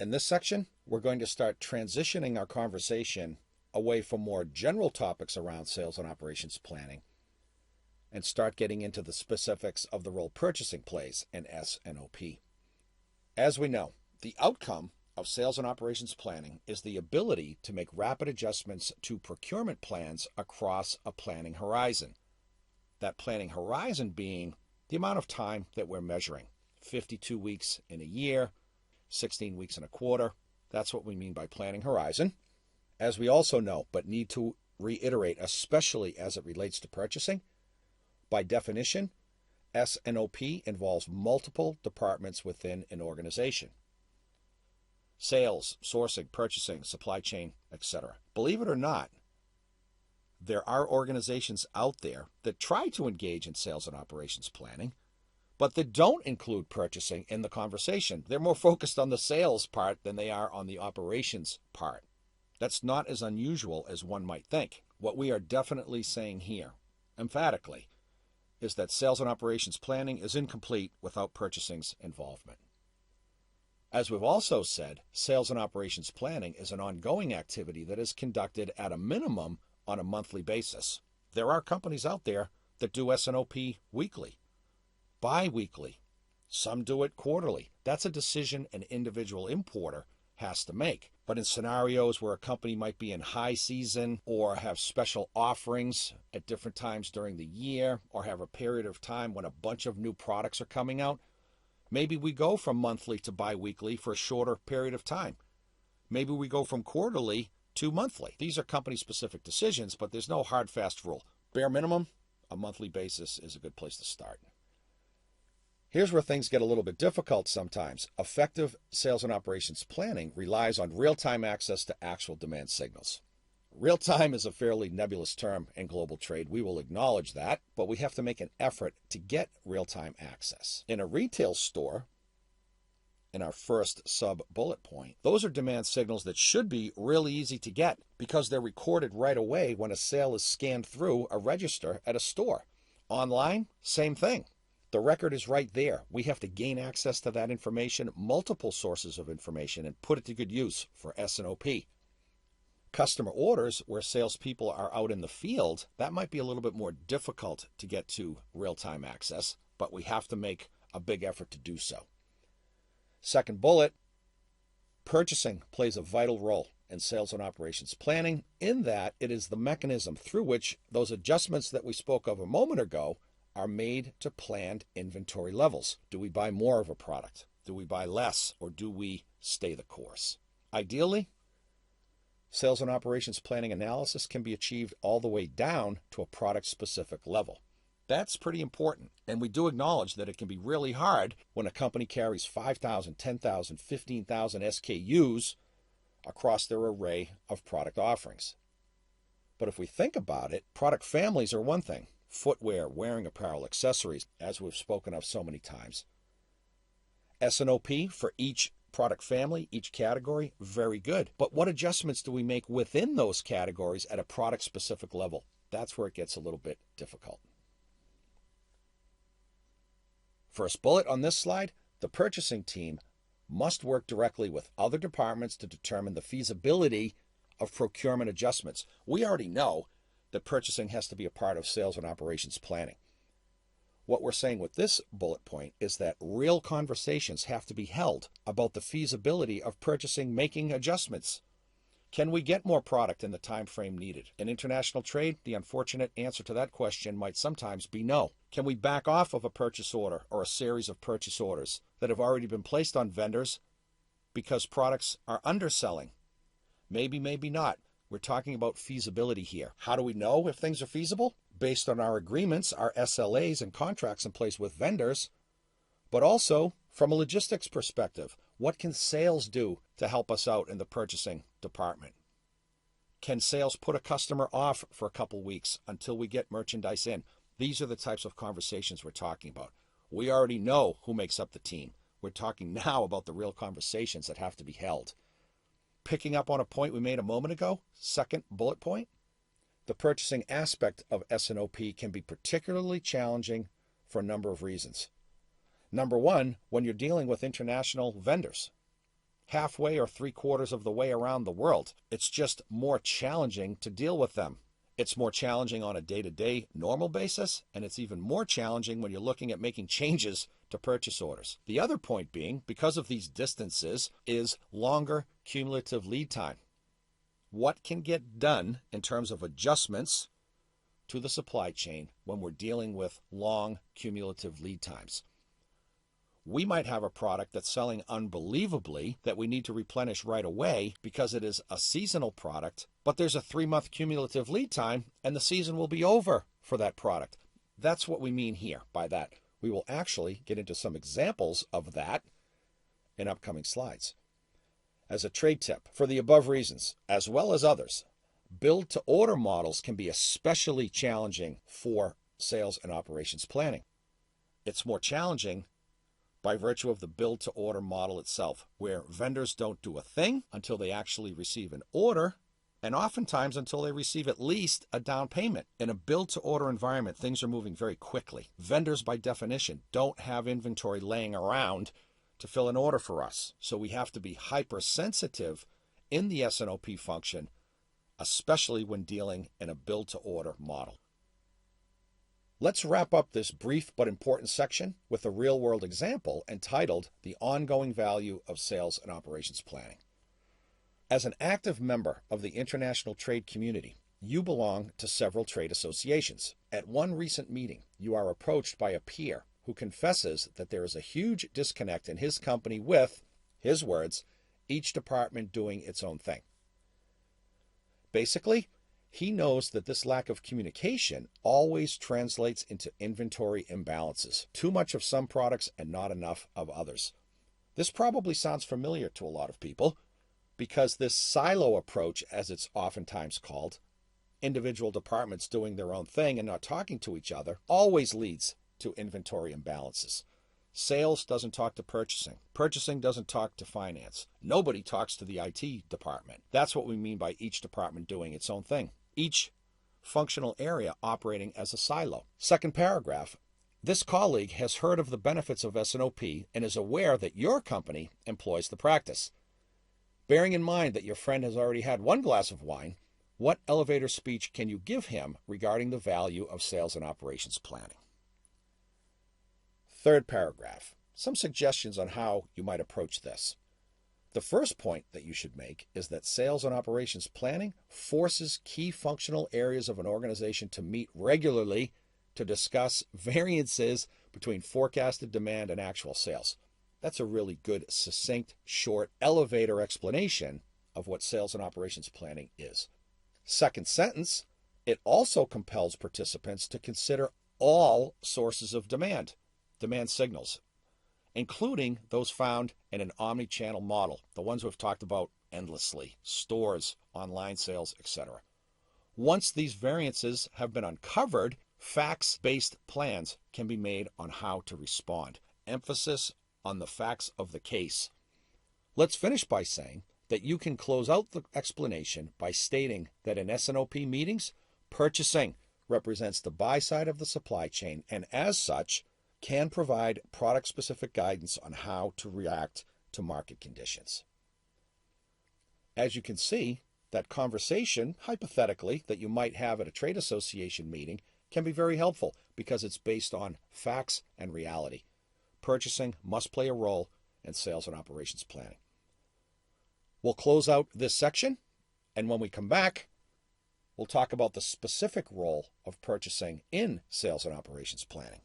In this section, we're going to start transitioning our conversation away from more general topics around sales and operations planning and start getting into the specifics of the role purchasing plays in S&OP. As we know, the outcome of sales and operations planning is the ability to make rapid adjustments to procurement plans across a planning horizon. That planning horizon being the amount of time that we're measuring. 52 weeks in a year, 16 weeks in a quarter. That's what we mean by planning horizon. As we also know, but need to reiterate, especially as it relates to purchasing, by definition, S&OP involves multiple departments within an organization. Sales, sourcing, purchasing, supply chain, etc. Believe it or not, there are organizations out there that try to engage in sales and operations planning, but that don't include purchasing in the conversation. They're more focused on the sales part than they are on the operations part. That's not as unusual as one might think. What we are definitely saying here, emphatically, is that sales and operations planning is incomplete without purchasing's involvement. As we've also said, sales and operations planning is an ongoing activity that is conducted at a minimum on a monthly basis. There are companies out there that do S&OP weekly, bi-weekly. Some do it quarterly. That's a decision an individual importer has to make. But in scenarios where a company might be in high season or have special offerings at different times during the year or have a period of time when a bunch of new products are coming out, maybe we go from monthly to bi-weekly for a shorter period of time. Maybe we go from quarterly to monthly. These are company-specific decisions, but there's no hard, fast rule. Bare minimum, a monthly basis is a good place to start. Here's where things get a little bit difficult sometimes. Effective sales and operations planning relies on real-time access to actual demand signals. Real-time is a fairly nebulous term in global trade. We will acknowledge that, but we have to make an effort to get real-time access. In a retail store, in our first sub-bullet point, those are demand signals that should be really easy to get because they're recorded right away when a sale is scanned through a register at a store. Online, same thing. The record is right there. We have to gain access to that information, multiple sources of information, and put it to good use for S&OP. Customer orders, where salespeople are out in the field, that might be a little bit more difficult to get to real-time access, but we have to make a big effort to do so. Second bullet, purchasing plays a vital role in sales and operations planning in that it is the mechanism through which those adjustments that we spoke of a moment ago are made to planned inventory levels. Do we buy more of a product? Do we buy less? Or do we stay the course? Ideally, sales and operations planning analysis can be achieved all the way down to a product-specific level. That's pretty important, and we do acknowledge that it can be really hard when a company carries 5,000, 10,000, 15,000 SKUs across their array of product offerings. But if we think about it, product families are one thing. Footwear, wearing apparel, accessories, as we've spoken of so many times. S&OP for each product family, each category, very good. But what adjustments do we make within those categories at a product-specific level? That's where it gets a little bit difficult. First bullet on this slide, the purchasing team must work directly with other departments to determine the feasibility of procurement adjustments. We already know that purchasing has to be a part of sales and operations planning. What we're saying with this bullet point is that real conversations have to be held about the feasibility of purchasing making adjustments. Can we get more product in the time frame needed? In international trade, the unfortunate answer to that question might sometimes be no. Can we back off of a purchase order or a series of purchase orders that have already been placed on vendors because products are underselling? Maybe, maybe not. We're talking about feasibility here. How do we know if things are feasible? Based on our agreements, our SLAs and contracts in place with vendors, but also from a logistics perspective. What can sales do to help us out in the purchasing department? Can sales put a customer off for a couple weeks until we get merchandise in? These are the types of conversations we're talking about. We already know who makes up the team. We're talking now about the real conversations that have to be held. Picking up on a point we made a moment ago, second bullet point, the purchasing aspect of S&OP can be particularly challenging for a number of reasons. Number one, when you're dealing with international vendors. halfway or 3/4 of the way around the world. It's just more challenging to deal with them. It's more challenging on a day-to-day normal basis, and it's even more challenging when you're looking at making changes to purchase orders. The other point being, because of these distances, is longer cumulative lead time. What can get done in terms of adjustments to the supply chain when we're dealing with long cumulative lead times? We might have a product that's selling unbelievably that we need to replenish right away because it is a seasonal product, but there's a 3-month cumulative lead time and the season will be over for that product. That's what we mean here by that. We will actually get into some examples of that in upcoming slides. As a trade tip, for the above reasons, as well as others, build-to-order models can be especially challenging for sales and operations planning. It's more challenging by virtue of the build-to-order model itself, where vendors don't do a thing until they actually receive an order, and oftentimes until they receive at least a down payment. In a build-to-order environment, things are moving very quickly. Vendors, by definition, don't have inventory laying around to fill an order for us, so we have to be hypersensitive in the S&OP function, especially when dealing in a build-to-order model. Let's wrap up this brief but important section with a real-world example entitled The Ongoing Value of Sales and Operations Planning. As an active member of the international trade community, you belong to several trade associations. At one recent meeting, you are approached by a peer who confesses that there is a huge disconnect in his company with, his words, each department doing its own thing. Basically, he knows that this lack of communication always translates into inventory imbalances. Too much of some products and not enough of others. This probably sounds familiar to a lot of people because this silo approach, as it's oftentimes called, individual departments doing their own thing and not talking to each other, always leads to inventory imbalances. Sales doesn't talk to purchasing. Purchasing doesn't talk to finance. Nobody talks to the IT department. That's what we mean by each department doing its own thing. Each functional area operating as a silo. Second paragraph. This colleague has heard of the benefits of S&OP and is aware that your company employs the practice. Bearing in mind that your friend has already had one glass of wine, what elevator speech can you give him regarding the value of sales and operations planning? Third paragraph, some suggestions on how you might approach this. The first point that you should make is that sales and operations planning forces key functional areas of an organization to meet regularly to discuss variances between forecasted demand and actual sales. That's a really good, succinct, short elevator explanation of what sales and operations planning is. Second sentence, it also compels participants to consider all sources of demand signals, including those found in an omni-channel model, the ones we've talked about endlessly, stores, online sales, etc. Once these variances have been uncovered, facts-based plans can be made on how to respond. Emphasis on the facts of the case. Let's finish by saying that you can close out the explanation by stating that in S&OP meetings, purchasing represents the buy side of the supply chain and as such can provide product-specific guidance on how to react to market conditions. As you can see, that conversation, hypothetically, that you might have at a trade association meeting can be very helpful because it's based on facts and reality. Purchasing must play a role in sales and operations planning. We'll close out this section, and when we come back, we'll talk about the specific role of purchasing in sales and operations planning.